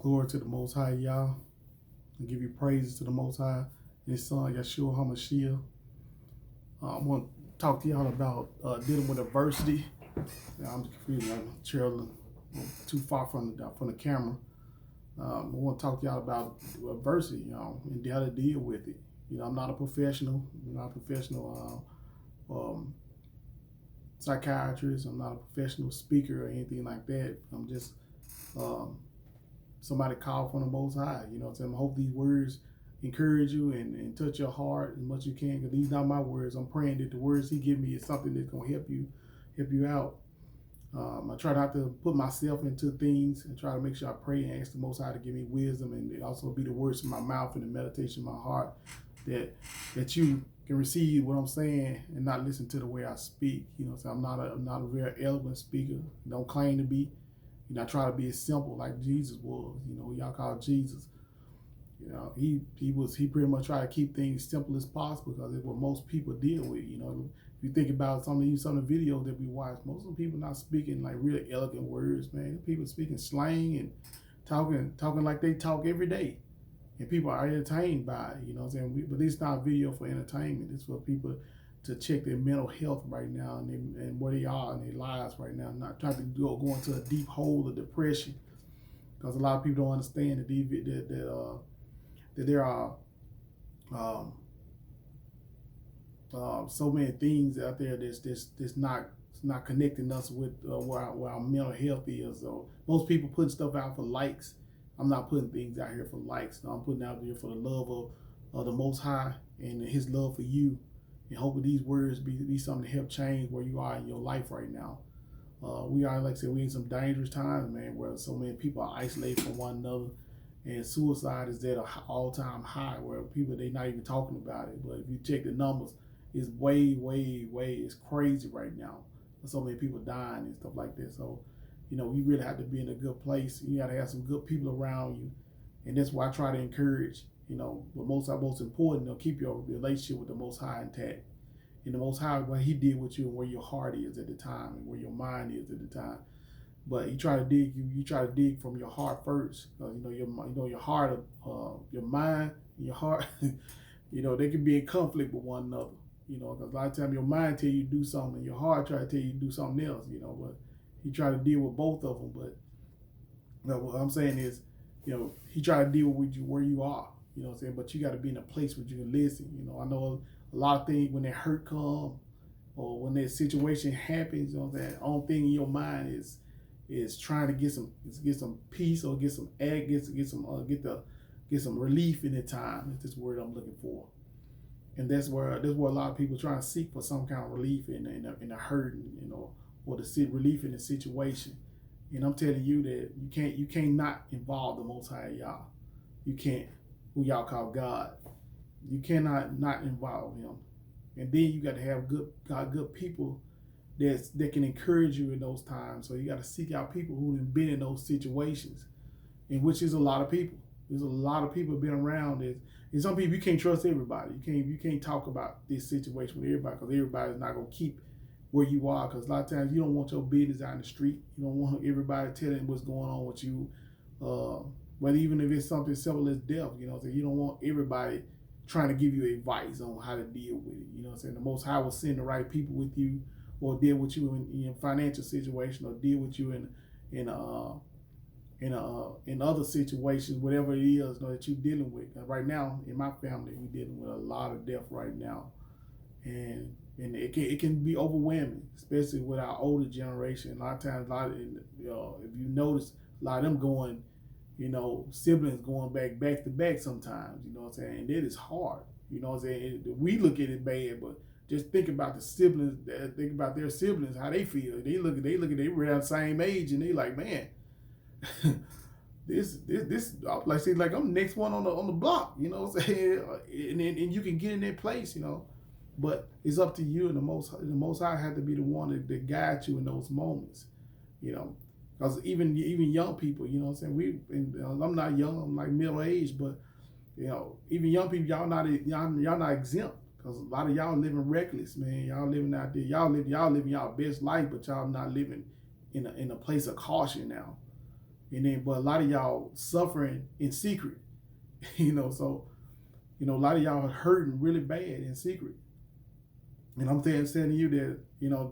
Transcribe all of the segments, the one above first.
Glory to the Most High Yah. I give you praises to the Most High and His Son, Yeshua HaMashiach. I want to talk to y'all about dealing with adversity. I'm confused. I'm traveling too far from the camera. I want to talk to y'all about adversity, and how to deal with it. I'm not a professional. I'm not a professional psychiatrist. I'm not a professional speaker or anything like that. I'm just somebody called from the Most High. I hope these words encourage you and touch your heart as much as you can, because these not my words. I'm praying that the words He give me is something that's going to help you out. I try not to put myself into things and try to make sure I pray and ask the Most High to give me wisdom, and it also be the words from my mouth and the meditation of my heart that you can receive what I'm saying and not listen to the way I speak. So I'm not a very eloquent speaker. Don't claim to be. I try to be as simple like Jesus was. Y'all call Jesus. He pretty much tried to keep things simple as possible, because it's what most people deal with. If you think about some of the videos that we watch, most of the people not speaking like really elegant words, man. People speaking slang and talking like they talk every day, and people are entertained by it. But it's not a video for entertainment. It's for people to check their mental health right now and where they are in their lives right now. Not trying to go into a deep hole of depression, because a lot of people don't understand that there are so many things out there that's not connecting us with where our mental health is. So most people putting stuff out for likes. I'm not putting things out here for likes. No, I'm putting out here for the love of the Most High and His love for you. And hoping these words be something to help change where you are in your life right now. We are, like I said, we in some dangerous times, man, where so many people are isolated from one another. And suicide is at an all-time high, where people, they're not even talking about it. But if you check the numbers, it's way, it's crazy right now. There's so many people dying and stuff like that. So, you really have to be in a good place. You got to have some good people around you. And that's why I try to encourage, but most important, keep your relationship with the Most High intact. And the Most High, what He did with you and where your heart is at the time and where your mind is at the time. But you try to dig from your heart first, because your heart, your mind, and your heart, they can be in conflict with one another. Because a lot of times your mind tell you to do something, and your heart try to tell you to do something else. But He try to deal with both of them. But what I'm saying is, He try to deal with you where you are. But you got to be in a place where you can listen. I know a lot of things when that hurt come, or when that situation happens. That only thing in your mind is trying to get some peace, or get some relief in the time. That's this word I'm looking for, and that's where a lot of people trying to seek for some kind of relief in a hurt, or to seek relief in the situation. And I'm telling you that you can't not involve the Most High Yah. You can't, who y'all call God. You cannot not involve Him, and then you got to have good people that can encourage you in those times. So you got to seek out people who have been in those situations, and which is a lot of people. There's a lot of people been around this. And some people, you can't trust everybody. You can't talk about this situation with everybody, because everybody's not gonna keep where you are. Because a lot of times you don't want your business out in the street. You don't want everybody telling what's going on with you. But even if it's something simple as death, so you don't want everybody trying to give you advice on how to deal with it. The Most High will send the right people with you, or deal with you in your financial situation, or deal with you in other situations, whatever it is that you're dealing with. Right now, in my family, we're dealing with a lot of death right now, and it can be overwhelming, especially with our older generation. A lot of times, if you notice, a lot of them going, siblings going back to back sometimes. And it is hard. We look at it bad, but just think about the siblings. Think about their siblings, how they feel. They look at they around the same age, and they like, man, this like I'm the next one on the block. And you can get in that place. But it's up to you, and the Most High had to be the one that guide you in those moments. Because even young people, I'm not young. I'm like middle aged, but even young people, y'all not exempt. Because a lot of y'all living reckless, man. Y'all living out there. Y'all living y'all best life, but y'all not living in a place of caution now. And then, but a lot of y'all suffering in secret, so, a lot of y'all are hurting really bad in secret. And I'm telling you that,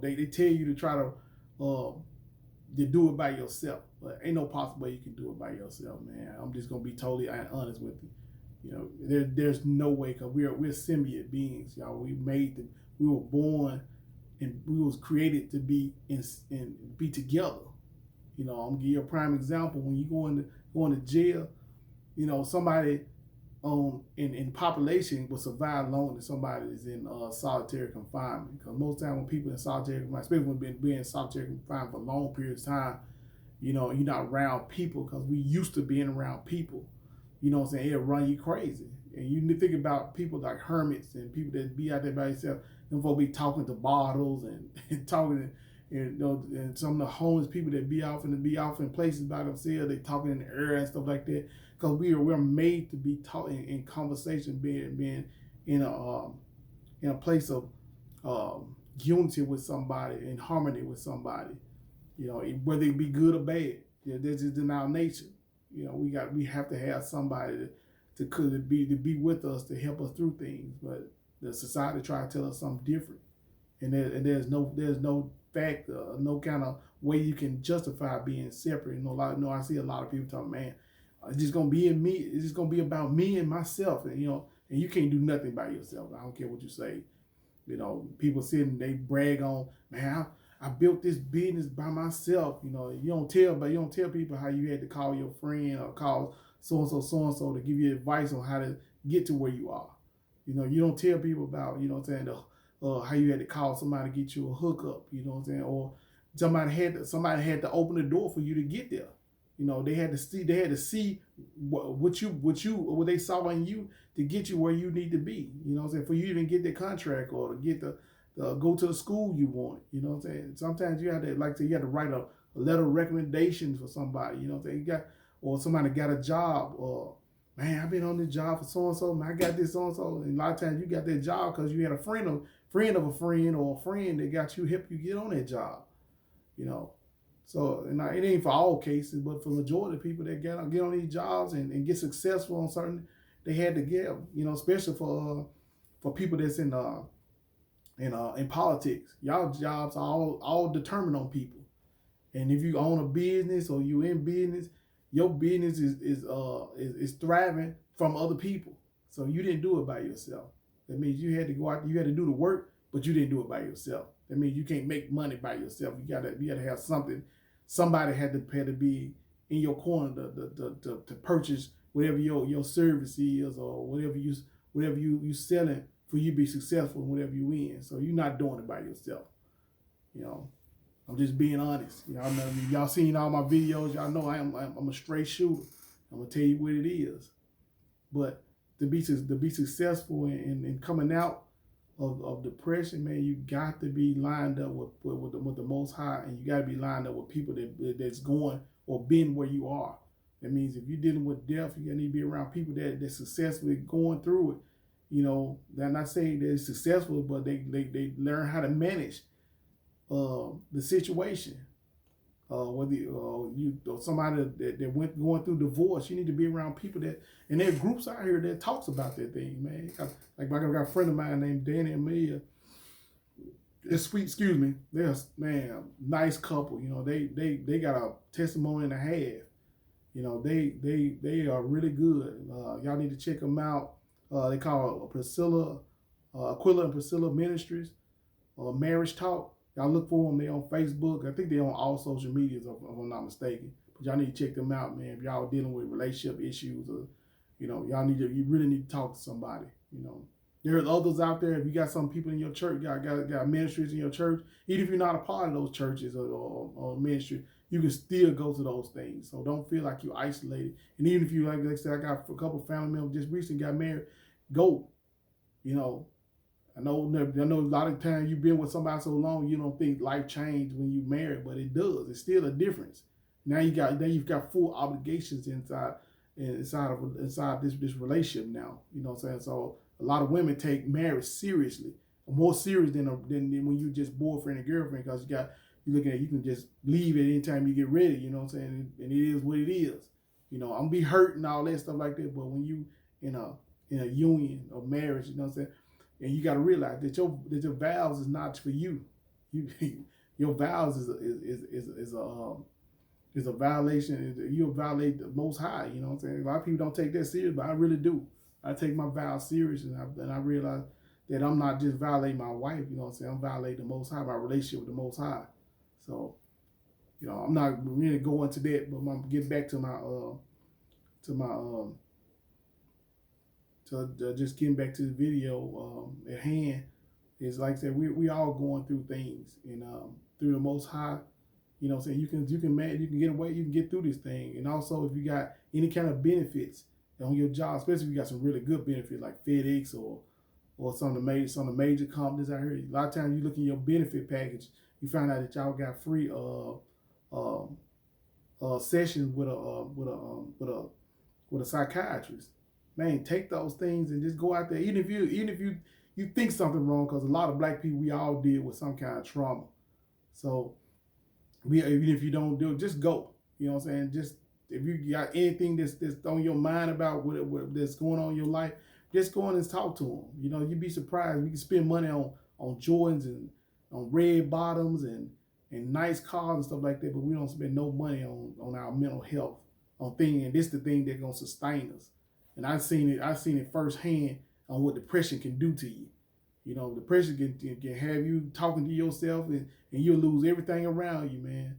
they tell you to try to do it by yourself. But ain't no possible way you can do it by yourself, man. I'm just going to be totally honest with you. There's no way, because we're symbiote beings, y'all. We were born and we was created to be be together. I'm gonna give you a prime example. When you go into jail, somebody in population will survive longer than somebody that's in solitary confinement. Because most time when people in solitary confinement, especially when being in solitary confinement for long periods of time, you're not around people, because we used to being around people. What I'm saying? It'll run you crazy. And you think about people like hermits and people that be out there by themselves. Them folks be talking to bottles and talking, and some of the homeless people that be off in places by themselves. They talking in the air and stuff like that. Because we're made to be talking in conversation, being in a place of unity with somebody, in harmony with somebody. Whether it be good or bad. That's just in our nature. We have to have somebody to be with us, to help us through things. But the society try to tell us something different, and there's no fact, no kind of way you can justify being separate. I see a lot of people talking, man, it's just gonna be in me. It's just gonna be about me and myself, and and you can't do nothing by yourself. I don't care what you say. People sitting, they brag on, man, I built this business by myself. You don't tell people how you had to call your friend or call so and so to give you advice on how to get to where you are. You don't tell people about, how you had to call somebody to get you a hookup, or somebody had to open the door for you to get there. They had to see what they saw in you to get you where you need to be. For you to even get the contract or to get go to the school you want. Sometimes you have to, you have to write a letter of recommendation for somebody. Or somebody got a job, or man, I've been on this job for so and so, man, I got this so and so. And a lot of times you got that job because you had a friend of a friend, or a friend that got you, help you get on that job. So it ain't for all cases, but for the majority of people that get on these jobs and get successful on certain, they had to give. Especially for people that's in politics. Y'all jobs are all determined on people. And if you own a business or you in business, your business is thriving from other people. So you didn't do it by yourself. That means you had to go out, you had to do the work, but you didn't do it by yourself. That means you can't make money by yourself. You gotta have something. Somebody had to be in your corner to purchase whatever your service is, or whatever you selling for you to be successful in whatever you in. So you're not doing it by yourself. I'm just being honest. Y'all seen all my videos. Y'all know I'm a straight shooter. I'm gonna tell you what it is. But to be successful in coming out of depression, man, you got to be lined up with the Most High, and you got to be lined up with people that's going or been where you are. That means if you're dealing with death, you need to be around people that's successfully going through it. They're not saying they're successful, but they learn how to manage the situation. Whether you or somebody that went going through divorce, you need to be around people and there are groups out here that talks about that thing, man. Like I got a friend of mine named Danny and Amelia. They're, man, nice couple. They got a testimony and a half. They are really good. Y'all need to check them out. They call Aquila and Priscilla Ministries, Marriage Talk. Y'all look for them. They on Facebook. I think they on all social medias, if I'm not mistaken. But y'all need to check them out, man. If y'all dealing with relationship issues, or you really need to talk to somebody. There's others out there. If you got some people in your church, got ministries in your church, even if you're not a part of those churches or ministry, you can still go to those things. So don't feel like you're isolated. And even if you, like I said, I got a couple of family members just recently got married. Go. I know a lot of times you've been with somebody so long, you don't think life changed when you married, but it does. It's still a difference. Now you've got full obligations inside this relationship now. You know what I'm saying? So a lot of women take marriage seriously, more serious than when you just boyfriend and girlfriend, because you looking at, you can just leave it anytime you get ready. You know what I'm saying? And it is what it is. You know, I'm gonna be hurt and all that stuff like that. But when you in a union or marriage, you know what I'm saying, and you got to realize that your vows is not for you. You your vows is a violation. You violate the Most High. You know what I'm saying? A lot of people don't take that serious, but I really do. I take my vows serious, and I realize that I'm not just violating my wife. You know what I'm saying? I'm violating the Most High, my relationship with the Most High. So, you know, I'm not really going to that, but I'm gonna get back to my just getting back to the video at hand. Is like I said, we all going through things, and through the Most High, you know what I'm saying, you can get away, you can get through this thing. And also, if you got any kind of benefits on your job, especially if you got some really good benefits like FedEx or some of the major companies out here, a lot of times you look in your benefit package, you find out that y'all got free sessions with a psychiatrist. Man, take those things and just go out there. Even if you think something wrong, because a lot of black people, we all deal with some kind of trauma. So even if you don't do it, just go. You know what I'm saying? Just if you got anything that's on your mind about what that's going on in your life, just go in and talk to them. You know, you'd be surprised. We can spend money on Jordans and on red bottoms and nice cars and stuff like that, but we don't spend no money on our mental health, on things. And this the thing that's gonna sustain us. And I've seen it firsthand on what depression can do to you. You know, depression can have you talking to yourself, and you'll lose everything around you, man.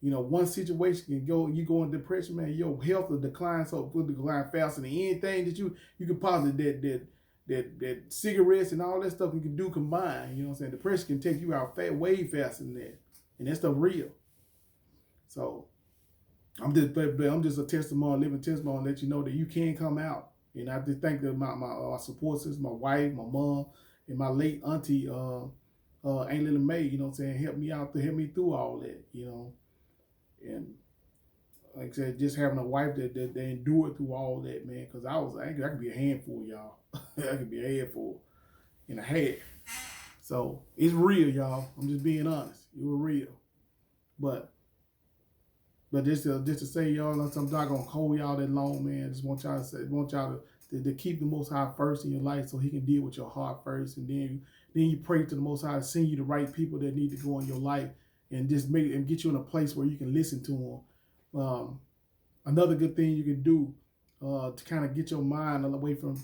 You know, one situation can you go in depression, man, your health will decline, so it will decline faster than anything that you can possibly that cigarettes and all that stuff you can do combined. You know what I'm saying? Depression can take you out way faster than that. And that's stuff real. So I'm just a testimony, living testimony, to let you know that you can come out. And I just thank my support system, my wife, my mom, and my late auntie, Aunt Lily Mae, you know what I'm saying, help me out to help me through all that, you know. And like I said, just having a wife that endured through all that, man, because I could be a handful, y'all. I could be a handful and a half. So it's real, y'all. I'm just being honest. It was real. But just to say, y'all, I'm not gonna hold y'all that long, man. I just want y'all to keep the Most High first in your life, so He can deal with your heart first, and then you pray to the Most High to send you the right people that need to go in your life, and just get you in a place where you can listen to them. Another good thing you can do to kind of get your mind away from a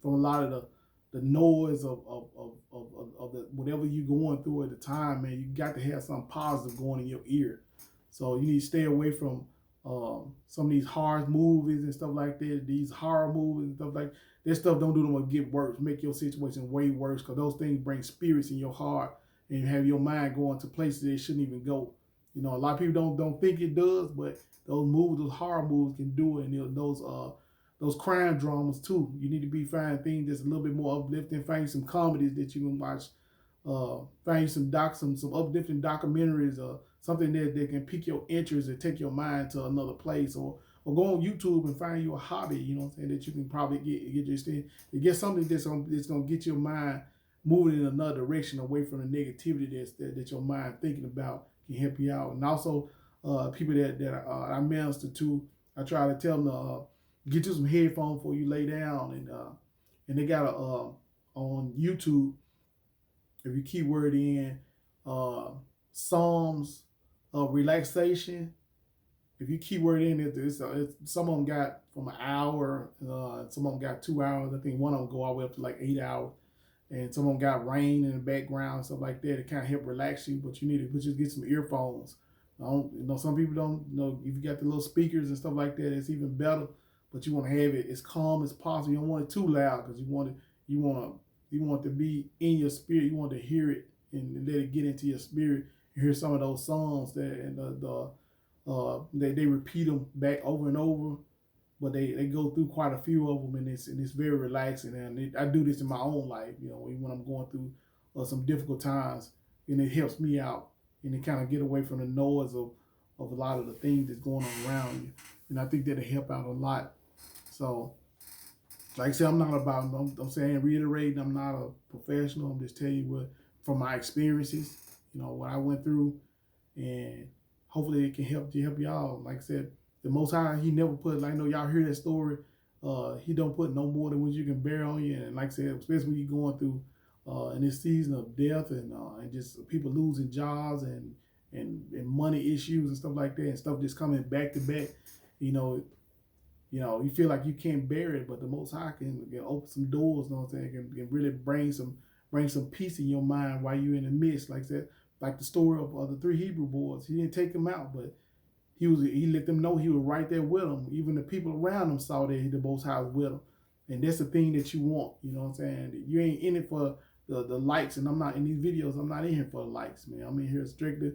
lot of the noise of the whatever you're going through at the time, man. You got to have something positive going in your ear. So you need to stay away from some of these horror movies and stuff like that. These horror movies and stuff like that. Stuff don't do them but get worse, make your situation way worse, because those things bring spirits in your heart and have your mind going to places that it shouldn't even go. You know, a lot of people don't think it does, but those horror movies can do it, and those crime dramas too. You need to be finding things that's a little bit more uplifting. Find some comedies that you can watch. Find some uplifting documentaries, or something that can pique your interest and take your mind to another place. Or go on YouTube and find you a hobby, you know what I'm saying, that you can probably get something that's gonna get your mind moving in another direction, away from the negativity that your mind thinking about, can help you out. And also people that I minister to, I try to tell them to get you some headphones before you lay down, and they got on YouTube, if you keyword in Psalms of relaxation, if you keyword in it, some of them got from an hour, some of them got 2 hours. I think one of them go all the way up to like 8 hours. And some of them got rain in the background and stuff like that. It kind of help relax you, but you need to just get some earphones. Some people don't, if you got the little speakers and stuff like that, it's even better. But you want to have it as calm as possible. You don't want it too loud, because you want it to be in your spirit. You want to hear it and let it get into your spirit. You hear some of those songs that and they repeat them back over and over. But they go through quite a few of them, and it's very relaxing. And I do this in my own life, when I'm going through some difficult times, and it helps me out, and it kind of get away from the noise of a lot of the things that's going on around you. And I think that'll help out a lot. So, like I said, I'm saying, reiterating, I'm not a professional. I'm just telling you from my experiences, what I went through, and hopefully it can help y'all. Like I said, the Most High, He never put, like I know y'all hear that story. He don't put no more than what you can bear on you, and like I said, especially when you're going through in this season of death and just people losing jobs and money issues and stuff like that, and stuff just coming back to back. You know, you feel like you can't bear it, but the Most High can open some doors. You know what I'm saying? Can really bring some peace in your mind while you're in the midst. Like I said, like the story of the three Hebrew boys. He didn't take them out, but he let them know he was right there with them. Even the people around them saw that the Most High was with them, and that's the thing that you want. You know what I'm saying? You ain't in it for the likes, and I'm not in these videos. I'm not in here for the likes, man. I'm in here strictly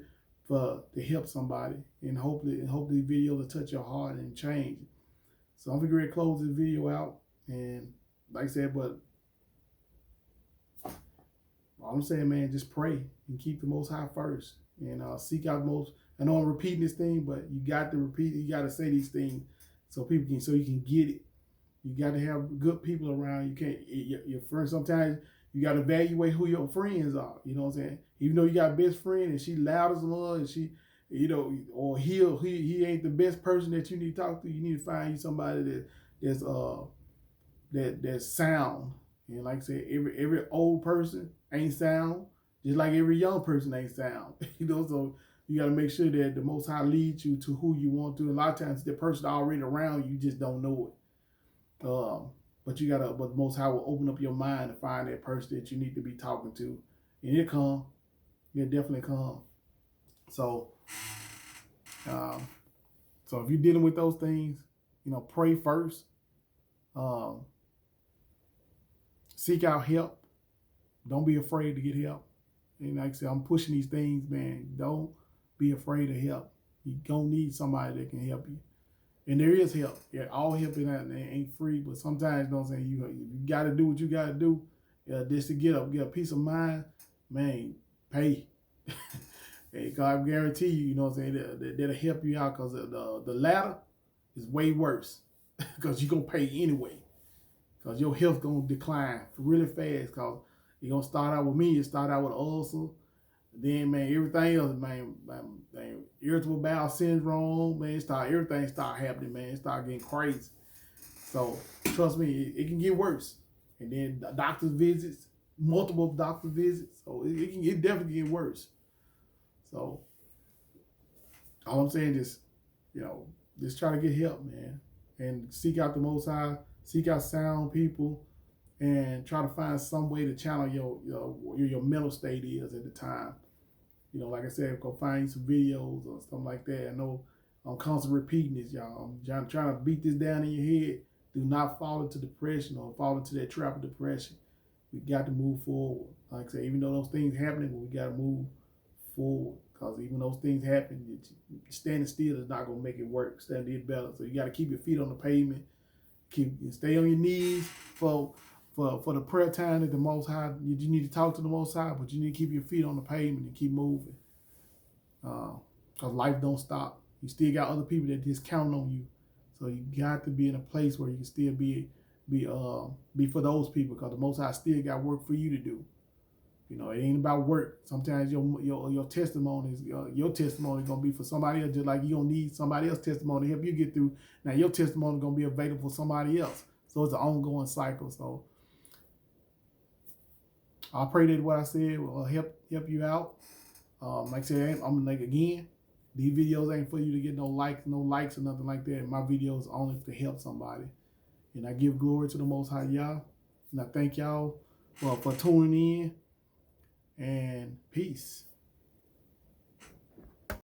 to help somebody, and hopefully these videos will touch your heart and change. So I'm gonna close this video out, and like I said, but all I'm saying, man, just pray and keep the Most High first, and seek out the most. I know I'm repeating this thing, but you got to repeat it. You got to say these things so you can get it. You got to have good people around. You can't your friends. Sometimes you got to evaluate who your friends are. You know what I'm saying? Even though you got a best friend and she loud as mud, and she, or he ain't the best person that you need to talk to. You need to find you somebody that's sound. And like I said, every old person ain't sound, just like every young person ain't sound. So you got to make sure that the Most High leads you to who you want to. And a lot of times, the person already around you just don't know it. But the Most High will open up your mind to find that person that you need to be talking to, and it come. It definitely come. So, so if you're dealing with those things, pray first. Seek out help. Don't be afraid to get help. And like I said, I'm pushing these things, man. Don't be afraid of help. You're going to need somebody that can help you. And there is help. Yeah, all help ain't free, but sometimes, you got to do what you got to do just to get a peace of mind. Man, pay. Hey, God guarantee you, that'll help you out, because the latter is way worse because you're going to pay anyway, because your health going to decline really fast, because you're going to start out with me. You start out with ulcer. Then, man, everything else, man, irritable bowel syndrome, man, everything start happening, man. It start getting crazy. So, trust me, it can get worse. And then doctor's visits, multiple doctor visits. So, it definitely get worse. So, all I'm saying is, just try to get help, man. And seek out the Most High, seek out sound people, and try to find some way to channel your mental state is at the time. Like I said, go find you some videos or something like that. I know I'm constantly repeating this, y'all. I'm trying to beat this down in your head. Do not fall into depression or fall into that trap of depression. We got to move forward. Like I said, even though those things happening, we got to move forward. Because even those things happen, standing still is not going to make it work. Standing is better. So you got to keep your feet on the pavement. Stay on your knees for the prayer time at the Most High. You need to talk to the Most High, but you need to keep your feet on the pavement and keep moving. Because life don't stop. You still got other people that just count on you. So you got to be in a place where you can still be for those people, because the Most High still got work for you to do. It ain't about work. Sometimes your testimony is gonna be for somebody else, just like you gonna need somebody else's testimony to help you get through. Now your testimony is gonna be available for somebody else. So it's an ongoing cycle. So I pray that what I said will help you out. Like I said, again, these videos ain't for you to get no likes or nothing like that. My videos are only to help somebody. And I give glory to the Most High Yah. And I thank y'all for tuning in. And peace.